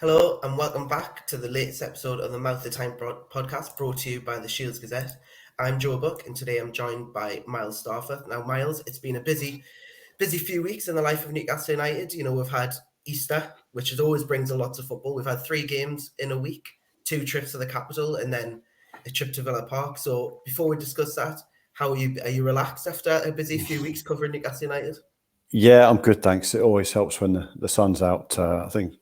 Hello and welcome back to the latest episode of the Mouth of Time podcast brought to you by the Shields Gazette. I'm Joe Buck and today I'm joined by Miles Starforth. Now Miles, it's been a busy few weeks in the life of Newcastle United. You know, we've had Easter, which always brings a lot of football. We've had 3 games in a week, 2 trips to the capital and then a trip to Villa Park. So before we discuss that, how are you? Are you relaxed after a busy few weeks covering Newcastle United? Yeah, I'm good, thanks. It always helps when the sun's out. I think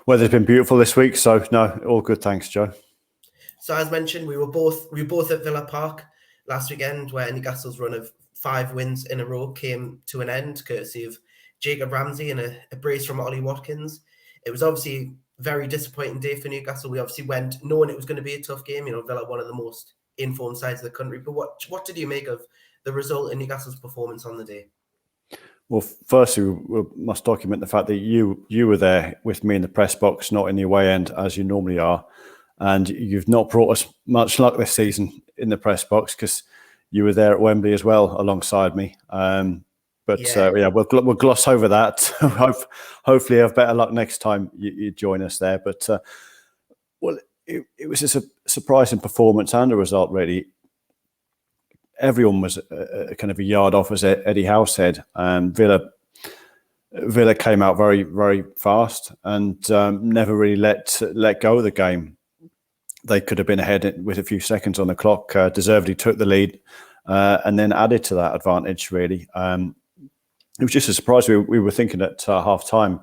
weather's been beautiful this week, so no, all good, thanks, Joe. So as mentioned, we were both at Villa Park last weekend, where Newcastle's run of 5 wins in a row came to an end, courtesy of Jacob Ramsey and a brace from Ollie Watkins. It was obviously a very disappointing day for Newcastle. We obviously went knowing it was going to be a tough game. You know, Villa, one of the most informed sides of the country. But what did you make of the result in Newcastle's performance on the day? Well, firstly, we must document the fact that you were there with me in the press box, not in the away end as you normally are, and you've not brought us much luck this season in the press box because you were there at Wembley as well alongside me. We'll gloss over that. Hopefully, have better luck next time you join us there. But it was just a surprising performance and a result, really. Everyone was kind of a yard off, as Eddie Howe said. Villa came out very, very fast and never really let go of the game. They could have been ahead with a few seconds on the clock. Deservedly took the lead and then added to that advantage, really. It was just a surprise. We were thinking at half time,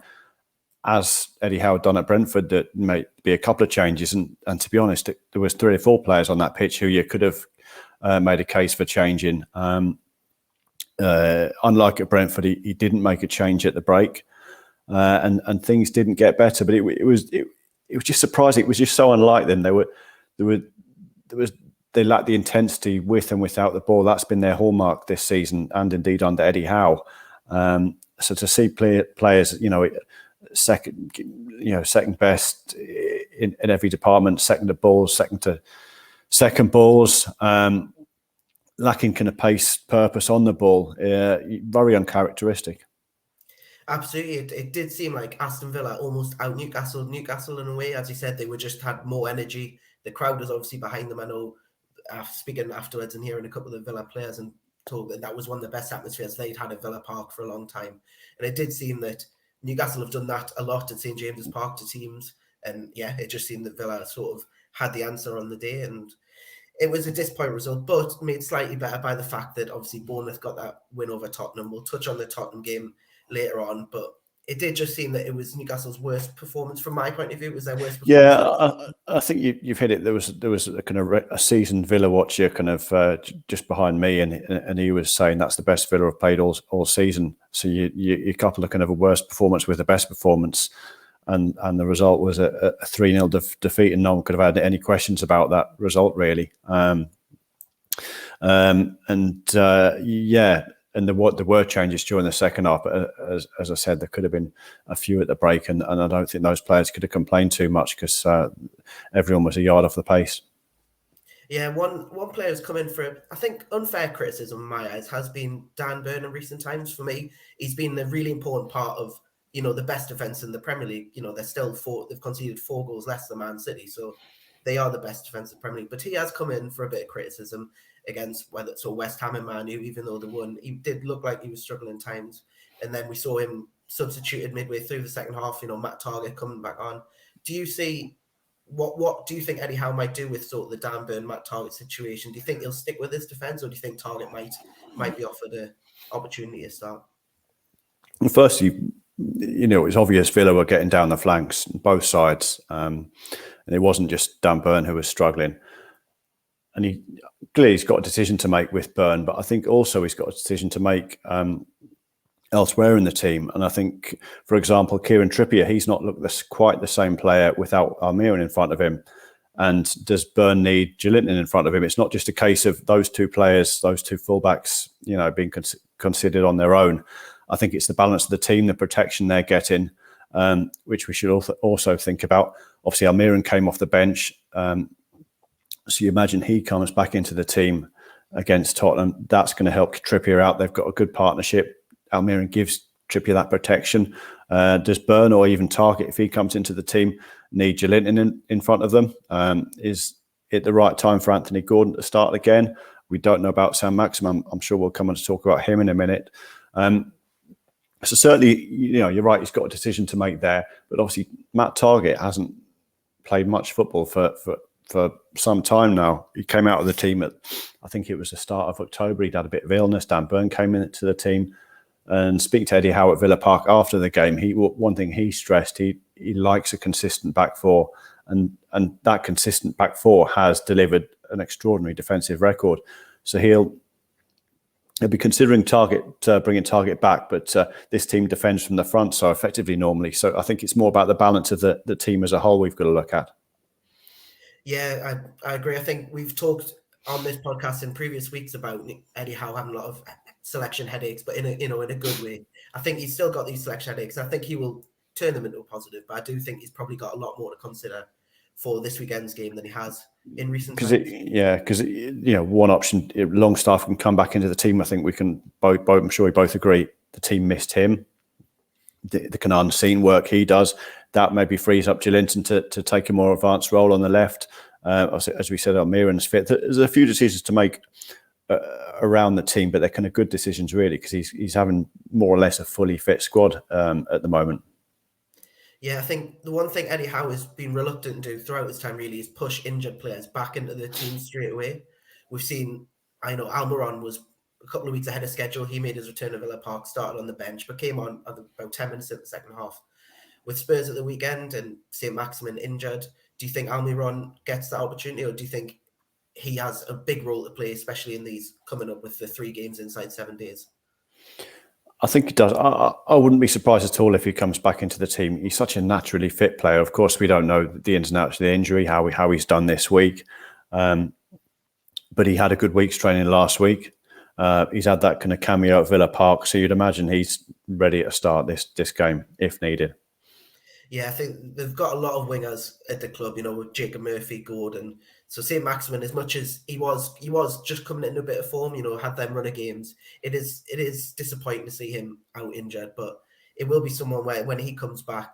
as Eddie Howe had done at Brentford, that might be a couple of changes. And to be honest, there was 3 or 4 players on that pitch who you could have made a case for changing. Unlike at Brentford, he didn't make a change at the break, and things didn't get better. But it was just surprising. It was just so unlike them. They lacked the intensity with and without the ball. That's been their hallmark this season, and indeed under Eddie Howe. So to see players, second best in every department, second to balls, second balls, lacking kind of pace, purpose on the ball, very uncharacteristic. Absolutely, it did seem like Aston Villa almost out Newcastle in a way. As you said, they had more energy. The crowd was obviously behind them. I know, speaking afterwards and hearing a couple of Villa players and told that was one of the best atmospheres they'd had at Villa Park for a long time. And it did seem that Newcastle have done that a lot at St James's Park to teams. And yeah, it just seemed that Villa sort of had the answer on the day, and it was a disappointing result, but made slightly better by the fact that obviously Bournemouth got that win over Tottenham. We'll touch on the Tottenham game later on, but it did just seem that it was Newcastle's worst performance from my point of view. It was their worst performance. Yeah, I think you've hit it. There was a kind of a seasoned Villa watcher kind of just behind me, and he was saying that's the best Villa have played all season. So you couple of kind of a worst performance with the best performance. And the result was a 3-0 defeat, and no one could have had any questions about that result, really. And there were changes during the second half. But as I said, there could have been a few at the break, and I don't think those players could have complained too much because everyone was a yard off the pace. Yeah, one player who's come in for, I think, unfair criticism in my eyes has been Dan Burn in recent times. For me, he's been the really important part of the best defense in the Premier League. They've conceded 4 goals less than Man City, so they are the best defense in the Premier League. But he has come in for a bit of criticism against whether it's West Ham and Man U, even though they won. He did look like he was struggling times, and then we saw him substituted midway through the second half. Matt Targett coming back on. Do you see what do you think Eddie Howe might do with sort of the Dan Burn, Matt Targett situation? Do you think he'll stick with his defense, or do you think Targett might be offered an opportunity to start? Well, firstly, it's obvious Villa were getting down the flanks, both sides. And it wasn't just Dan Burn who was struggling. And he's got a decision to make with Burn, but I think also he's got a decision to make elsewhere in the team. And I think, for example, Kieran Trippier, he's not looked quite the same player without Almiron in front of him. And does Burn need Joelinton in front of him? It's not just a case of those 2 players, those 2 fullbacks, being considered on their own. I think it's the balance of the team, the protection they're getting, which we should also think about. Obviously, Almiron came off the bench. So you imagine he comes back into the team against Tottenham. That's going to help Trippier out. They've got a good partnership. Almiron gives Trippier that protection? Does Burn or even Target, if he comes into the team, need Jolinton in front of them? Is it the right time for Anthony Gordon to start again? We don't know about Sam Maximum. I'm sure we'll come on to talk about him in a minute. So certainly, you're right. He's got a decision to make there, but obviously Matt Target hasn't played much football for some time now. He came out of the team at, I think it was the start of October. He'd had a bit of illness. Dan Burn came into the team, and speak to Eddie Howe at Villa Park after the game. One thing he stressed, he likes a consistent back four, and that consistent back four has delivered an extraordinary defensive record. So he'll be considering bringing Target back, but this team defends from the front so effectively normally. So I think it's more about the balance of the team as a whole we've got to look at. Yeah, I agree. I think we've talked on this podcast in previous weeks about Eddie Howe having a lot of selection headaches, but in a good way. I think he's still got these selection headaches. I think he will turn them into a positive, but I do think he's probably got a lot more to consider for this weekend's game than he has in recent times. Because one option, Longstaff can come back into the team. I think we can both I'm sure we both agree the team missed him. The kind of unseen work he does, that maybe frees up Jolinton to take a more advanced role on the left. As we said, Almiron's fit. There's a few decisions to make around the team, but they're kind of good decisions really, because he's having more or less a fully fit squad at the moment. Yeah, I think the one thing Eddie Howe has been reluctant to do throughout his time really is push injured players back into the team straight away. We've seen, I know Almiron was a couple of weeks ahead of schedule. He made his return to Villa Park, started on the bench, but came on about 10 minutes in the second half. With Spurs at the weekend and St. Maximin injured, do you think Almiron gets that opportunity, or do you think he has a big role to play, especially in these coming up with the 3 games inside 7 days? I think he does. I wouldn't be surprised at all if he comes back into the team. He's such a naturally fit player. Of course, we don't know the ins and outs of the injury, how he's done this week. But he had a good week's training last week. He's had that kind of cameo at Villa Park, so you'd imagine he's ready to start this game if needed. Yeah, I think they've got a lot of wingers at the club, with Jacob Murphy, Gordon. So St. Maximin, as much as he was just coming into a bit of form, had them run of games. It is disappointing to see him out injured, but it will be someone where when he comes back,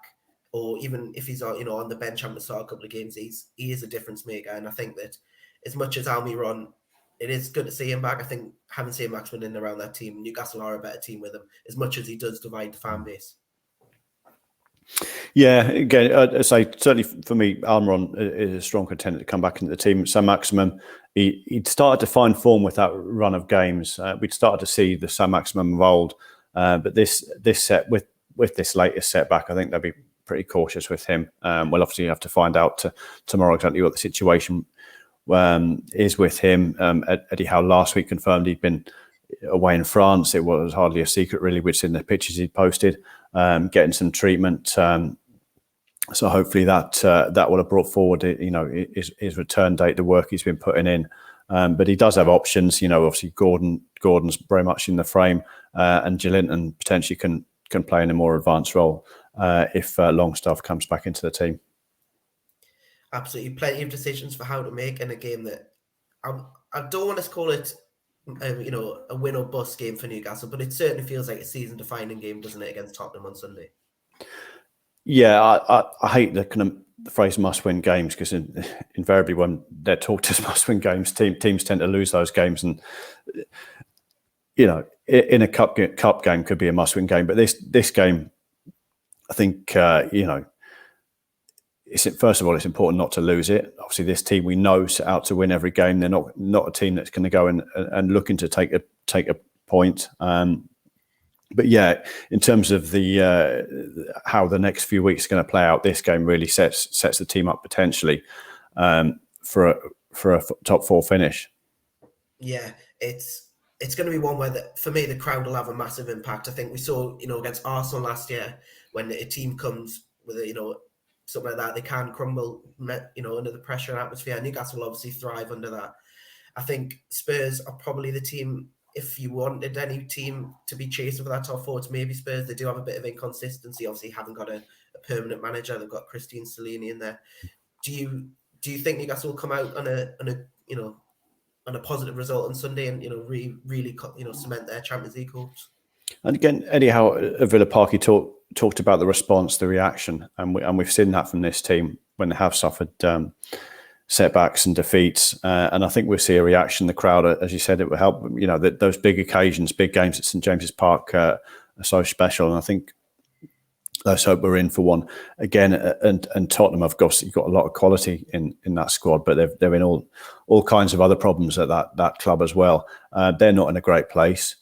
or even if he's on the bench having to start a couple of games, he is a difference maker. And I think that as much as Almiron, it is good to see him back. I think having St. Maximin in around that team, Newcastle are a better team with him, as much as he does divide the fan base. Yeah, again, I'd say certainly for me, Almiron is a strong contender to come back into the team. Sam Maximum, he'd started to find form with that run of games. We'd started to see the Sam Maximum of old, but this set with this latest setback, I think they'll be pretty cautious with him. We'll obviously have to find out tomorrow exactly what the situation is with him. Eddie Howe last week confirmed he'd been away in France. It was hardly a secret, really. We'd seen the pictures he'd posted, getting some treatment. So hopefully that will have brought forward, his return date, the work he's been putting in. But he does have options. Obviously Gordon's very much in the frame, and Jolinton potentially can play in a more advanced role if Longstaff comes back into the team. Absolutely, plenty of decisions for how to make in a game that I don't want to call it a win or bust game for Newcastle, but it certainly feels like a season-defining game, doesn't it, against Tottenham on Sunday? Yeah, I hate the phrase "must-win games" because invariably when they're talked as must-win games, teams tend to lose those games, and in a cup game could be a must-win game, but this game, I think first of all, it's important not to lose it. Obviously, this team we know set out to win every game. They're not a team that's going to go and looking to take a point. But yeah, in terms of the how the next few weeks are going to play out, this game really sets the team up potentially for a top 4 finish. Yeah, it's going to be one where for me the crowd will have a massive impact. I think we saw against Arsenal last year when a team comes with something like that, they can crumble, under the pressure and atmosphere. Newcastle will obviously thrive under that. I think Spurs are probably the team, if you wanted any team to be chasing for that top 4, it's maybe Spurs. They do have a bit of inconsistency. Obviously, haven't got a permanent manager. They've got Christian Stellini in there. Do you think Newcastle will come out on a positive result on Sunday and really cement their Champions League hopes? And again, Eddie Howe at Villa Park, he talked about the response, the reaction, and we've seen that from this team when they have suffered setbacks and defeats. And I think we'll see a reaction. The crowd, as you said, it will help. You know, those big occasions, big games at St James's Park are so special. And I think let's hope we're in for one again. And Tottenham have obviously got a lot of quality in that squad, but they're in all kinds of other problems at that club as well. They're not in a great place.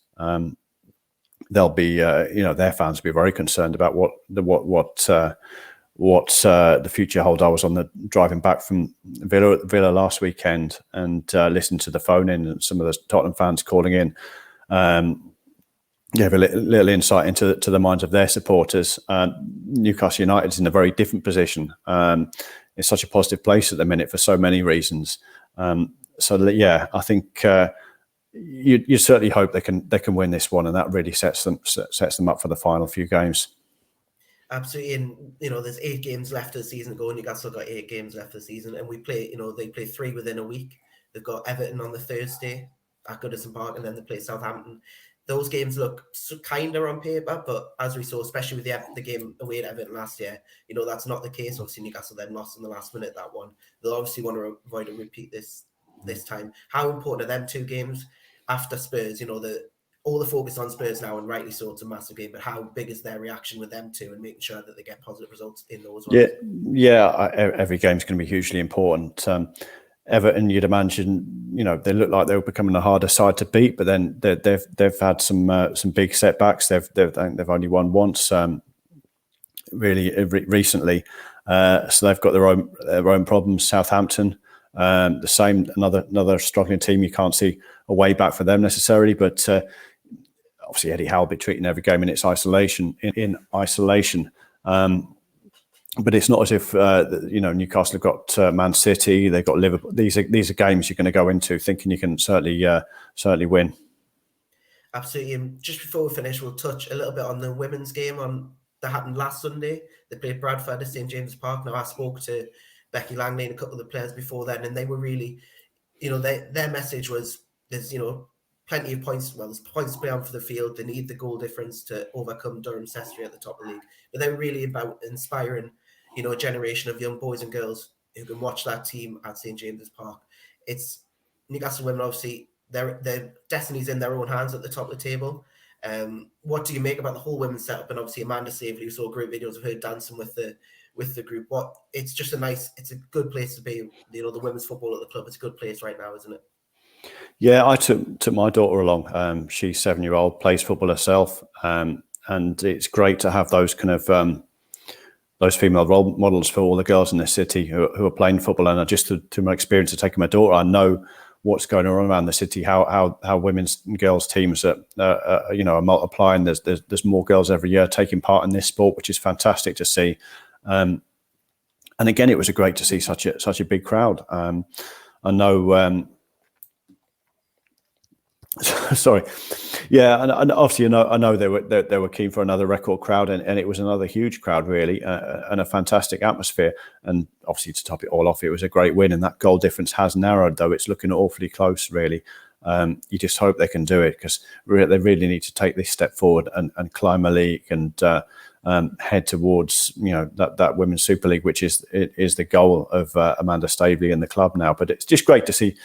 They'll be, their fans will be very concerned about what the future holds. I was on the driving back from Villa last weekend and listened to the phone in and some of the Tottenham fans calling in. Gave a little insight into the minds of their supporters. Newcastle United is in a very different position. It's such a positive place at the minute for so many reasons. I think you certainly hope they can win this one, and that really sets them up for the final few games. Absolutely, and there's 8 games left of the season to go. Newcastle got 8 games left of the season, and we play. They play 3 within a week. They've got Everton on the Thursday at Goodison Park, and then they play Southampton. Those games look kind of on paper, but as we saw, especially with the game away at Everton last year, that's not the case. Obviously, Newcastle then lost in the last minute that one. They'll obviously want to avoid a repeat this time. How important are them 2 games after Spurs? All the focus on Spurs now, and rightly so, it's a massive game, but how big is their reaction with them 2 and making sure that they get positive results in those ones? Yeah. Every game's going to be hugely important. Everton, you'd imagine, they look like they were becoming a harder side to beat, but then they've had some big setbacks. They've only won once, really recently. So they've got their own problems. Southampton, the same, another struggling team. You can't see a way back for them necessarily, but obviously Eddie Howe will be treating every game in its isolation. But it's not as if Newcastle have got Man City, they've got Liverpool. These are games you're going to go into thinking you can certainly win. Absolutely. And just before we finish, we'll touch a little bit on the women's game that happened last Sunday. They played Bradford at St James's Park. Now, I spoke to Becky Langley and a couple of the players before then, and they were really, their message was there's plenty of points. Well, there's points to play on for the field. They need the goal difference to overcome Durham Sestri at the top of the league. But they were really about inspiring a generation of young boys and girls who can watch that team at St James's Park. It's Newcastle women, obviously, their destiny's in their own hands at the top of the table. What do you make about the whole women's setup? And obviously Amanda Staveley, who saw great videos of her dancing with the group. It's just it's a good place to be. The women's football at the club, it's a good place right now, isn't it? Yeah, I took my daughter along. She's 7-year-old, plays football herself, and it's great to have those kind of those female role models for all the girls in the city who are playing football. And just to my experience of taking my daughter, I know what's going on around the city, how women's and girls teams are multiplying. There's more girls every year taking part in this sport, which is fantastic to see. And again, it was great to see such a big crowd. I know. Sorry, yeah, and obviously, I know they were keen for another record crowd, and it was another huge crowd, really, and a fantastic atmosphere. And obviously, to top it all off, it was a great win, and that goal difference has narrowed, though it's looking awfully close, really. You just hope they can do it, because they really need to take this step forward and climb a league and head towards that Women's Super League, which is the goal of Amanda Staveley and the club now. But it's just great to see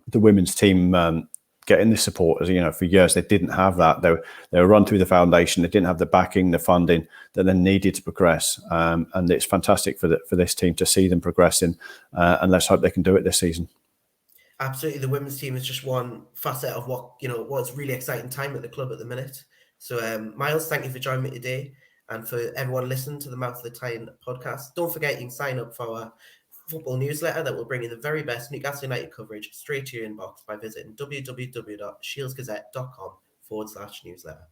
the women's team getting this support. As for years they didn't have that. They were run through the foundation. They didn't have the backing, the funding that they needed to progress. And it's fantastic for this team to see them progressing. And let's hope they can do it this season. Absolutely, the women's team is just one facet of what's really exciting time at the club at the minute. So, Miles, thank you for joining me today, and for everyone listening to the Mouth of the Tyne podcast. Don't forget you can sign up for our football newsletter that will bring you the very best Newcastle United coverage straight to your inbox by visiting www.shieldsgazette.com/newsletter.